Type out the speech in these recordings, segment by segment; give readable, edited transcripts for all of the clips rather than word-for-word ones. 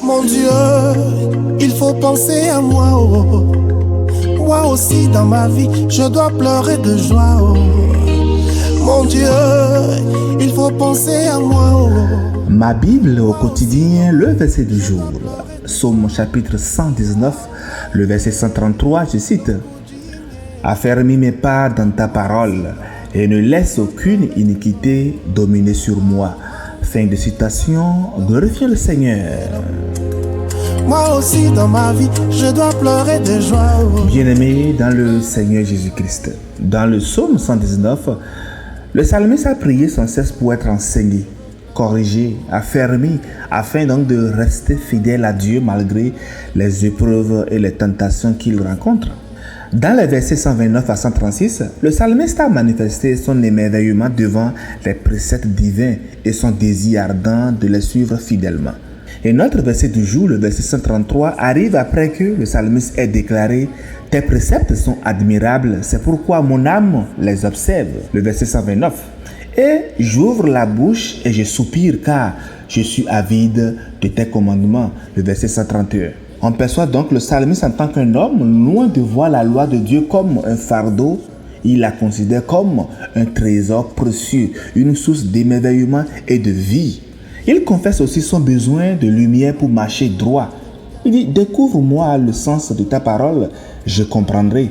Mon Dieu, il faut penser à moi, oh. Moi aussi dans ma vie, je dois pleurer de joie, oh. Mon Dieu, il faut penser à moi, oh. Ma Bible au quotidien, le verset du jour. Psaume chapitre 119, le verset 133, je cite. Affermis mes pas dans ta parole et ne laisse aucune iniquité dominer sur moi. Fin de citation, glorifiez le Seigneur. Moi aussi dans ma vie, je dois pleurer de joie, oh. Bien-aimés dans le Seigneur Jésus-Christ, dans le psaume 119, le psalmiste a prié sans cesse pour être enseigné, corrigé, affermi, afin donc de rester fidèle à Dieu malgré les épreuves et les tentations qu'il rencontre. Dans les versets 129 à 136, le psalmiste a manifesté son émerveillement devant les préceptes divins et son désir ardent de les suivre fidèlement. Et notre verset du jour, le verset 133, arrive après que le psalmiste ait déclaré « Tes préceptes sont admirables, c'est pourquoi mon âme les observe ». Le verset 129. « Et j'ouvre la bouche et je soupire car je suis avide de tes commandements ». Le verset 131. On perçoit donc le psalmiste en tant qu'un homme, loin de voir la loi de Dieu comme un fardeau, il la considère comme un trésor précieux, une source d'émerveillement et de vie. Il confesse aussi son besoin de lumière pour marcher droit. Il dit, découvre-moi le sens de ta parole, je comprendrai.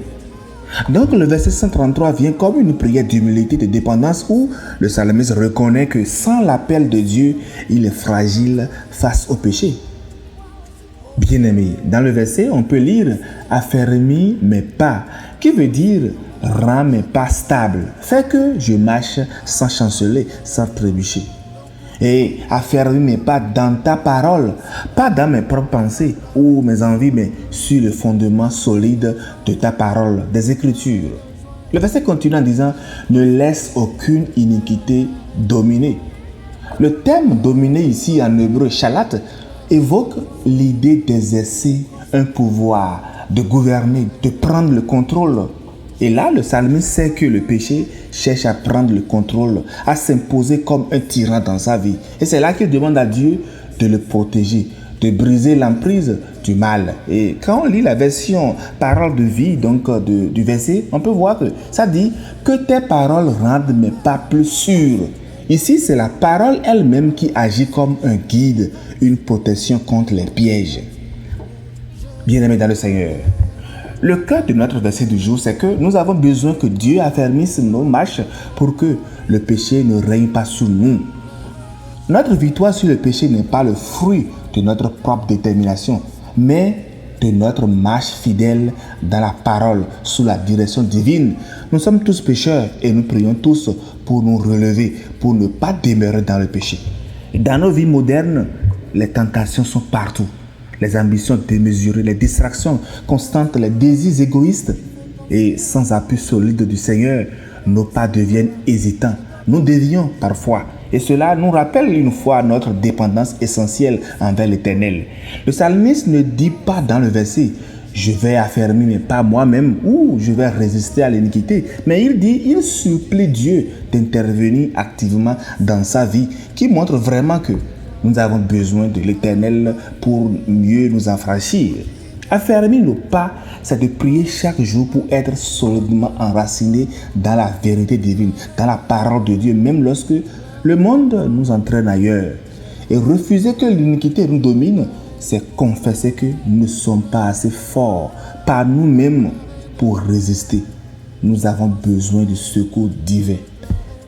Donc le verset 133 vient comme une prière d'humilité, de dépendance où le psalmiste reconnaît que sans l'appel de Dieu, il est fragile face au péché. Bien-aimé, dans le verset, on peut lire « affermis mes pas » qui veut dire « rends mes pas stables, fais que je marche sans chanceler, sans trébucher ». Et affermis mes pas dans ta parole, pas dans mes propres pensées ou mes envies, mais sur le fondement solide de ta parole, des Écritures. Le verset continue en disant « ne laisse aucune iniquité dominer ». Le terme « dominer » ici en hébreu « shalat » évoque l'idée d'exercer un pouvoir, de gouverner, de prendre le contrôle. Et là, le psalmiste sait que le péché cherche à prendre le contrôle, à s'imposer comme un tyran dans sa vie. Et c'est là qu'il demande à Dieu de le protéger, de briser l'emprise du mal. Et quand on lit la version parole de vie donc du verset, on peut voir que ça dit que tes paroles rendent mes pas plus sûrs. Ici, c'est la parole elle-même qui agit comme un guide, une protection contre les pièges. Bien-aimés dans le Seigneur, le cœur de notre verset du jour, c'est que nous avons besoin que Dieu affermisse nos marches pour que le péché ne règne pas sur nous. Notre victoire sur le péché n'est pas le fruit de notre propre détermination, mais de notre marche fidèle dans la parole, sous la direction divine. Nous sommes tous pécheurs et nous prions tous pour nous relever, pour ne pas demeurer dans le péché. Dans nos vies modernes, les tentations sont partout. Les ambitions démesurées, les distractions constantes, les désirs égoïstes. Et sans appui solide du Seigneur, nos pas deviennent hésitants. Nous dévions parfois. Et cela nous rappelle une fois notre dépendance essentielle envers l'Éternel. Le psalmiste ne dit pas dans le verset « je vais affermir mes pas moi-même » ou « je vais résister à l'iniquité ». Mais il supplie Dieu d'intervenir activement dans sa vie, qui montre vraiment que nous avons besoin de l'Éternel pour mieux nous affranchir. Affermir nos pas, c'est de prier chaque jour pour être solidement enraciné dans la vérité divine, dans la parole de Dieu, même lorsque le monde nous entraîne ailleurs. Et refuser que l'iniquité nous domine, c'est confesser que nous ne sommes pas assez forts par nous-mêmes pour résister. Nous avons besoin du secours divin.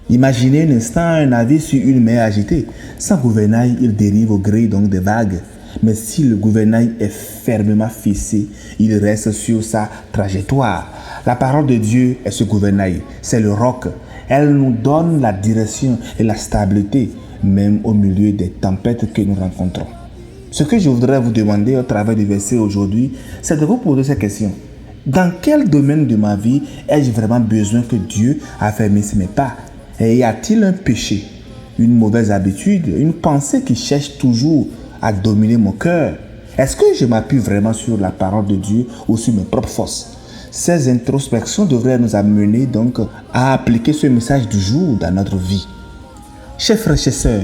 Imaginez un instant un navire sur une mer agitée. Sans gouvernail, il dérive au gré donc des vagues. Mais si le gouvernail est fermement fixé, il reste sur sa trajectoire. La parole de Dieu est ce gouvernail, c'est le roc. Elle nous donne la direction et la stabilité, même au milieu des tempêtes que nous rencontrons. Ce que je voudrais vous demander au travers du verset aujourd'hui, c'est de vous poser cette question. Dans quel domaine de ma vie ai-je vraiment besoin que Dieu affermisse mes pas? Et y a-t-il un péché, une mauvaise habitude, une pensée qui cherche toujours à dominer mon cœur? Est-ce que je m'appuie vraiment sur la parole de Dieu ou sur mes propres forces? Ces introspections devraient nous amener donc à appliquer ce message du jour dans notre vie. Chers frères et sœurs,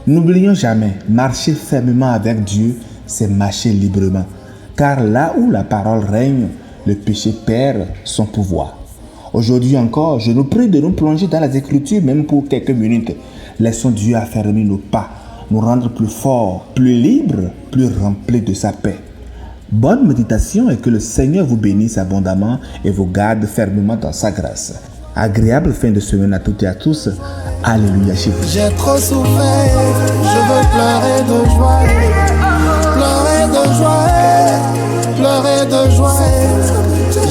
n'oublions jamais, marcher fermement avec Dieu, c'est marcher librement. Car là où la parole règne, le péché perd son pouvoir. Aujourd'hui encore, je nous prie de nous plonger dans les Écritures, même pour quelques minutes. Laissons Dieu affermir nos pas, nous rendre plus forts, plus libres, plus remplis de sa paix. Bonne méditation et que le Seigneur vous bénisse abondamment et vous garde fermement dans sa grâce. Agréable fin de semaine à toutes et à tous. Alléluia chez vous. J'ai trop souffert, je veux pleurer de joie. Pleurer de joie, pleurer de joie.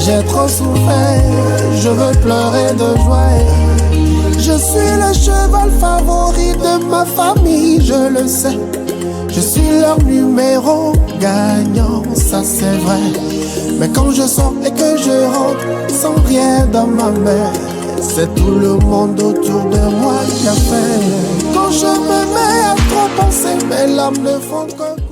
J'ai trop souffert, je veux pleurer de joie. Je suis le cheval favori de ma famille, je le sais. Je suis leur numéro gagnant, ça c'est vrai. Mais quand je sors et que je rentre sans rien dans ma main, c'est tout le monde autour de moi qui a fait. Quand je me mets à trop penser, mes larmes ne font que